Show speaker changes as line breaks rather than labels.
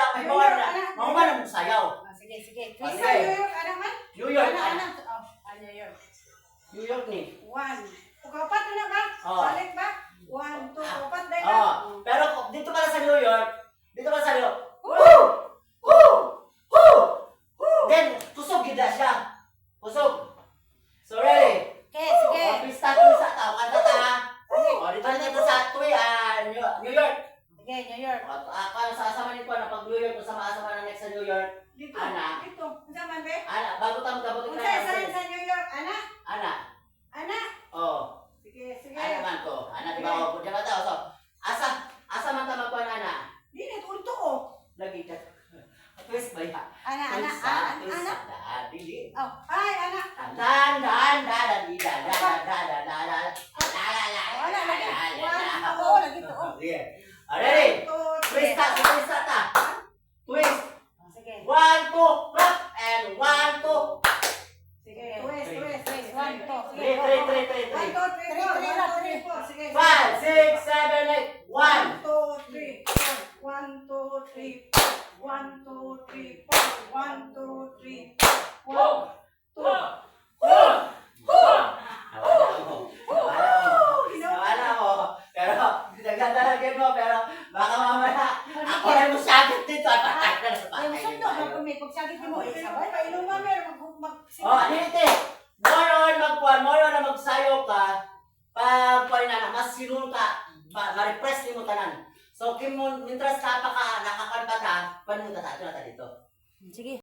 na, may mga na mong sayaw.
Sige, sige.
Sige.
Isa, New York, ano man?
New York,
Ano? New York.
New York ni.
1. Ukapat na ba?
Oh.
Balik ba? 1, 2, upat na ka.
Oh, pero dito pala sa New York, woo! Woo! Woo! Then, kusog gida siya. Kusog. So, ready?
Okay, sige.
Pista tao, kanta ta. O, dito sa New York.
Sige, New York.
Ako sa asama nito na pag New York, kung sama-asama na next sa New York.
Dito.
Ana.
Dito. Unsa man be?
Ana, bago tayo magkabutin
Unsa
na
isa sa New York, ana?
Ana.
Ana?
Oh.
Sige, sige.
Ana man to. Ana, di ba ako? Diyan ka tao. So, asa man ta magkuhan, Ana?
Dili ulto ko.
Lagi ka. Twist ba ya?
Ana.
Dili.
Oh, ay, ana.
Dan.
Wala lagi. Oo, lagi to.
Yeah. Ready? Twist ta. Twist.
Sige.
1, 2, clap. And 1, 2.
Sige, twist. 1, 2,
3, 3, 3, 3, 3.
1, 2, 3, 4. Sige.
5, 6, 7, 8. 1.
1, 2, 3, 4. 1, 2, 3, 4. 1, 2, 3, 4. 1, 2, 3, 4. 1, 2.
Nawala mo. Pero, naganda lagi mo. Pero, baka mamaya, ako rin mo sagit dito. At patay na sa patay.
Yung sundo, may pagsagit mo. Sabay, painuman mo.
Oh, dito. More on na magsayo ka. Pag mas sinun ka, ma-repress ni mo tanan. So, mientras nakakanta ka, paano mo dito.
Sige.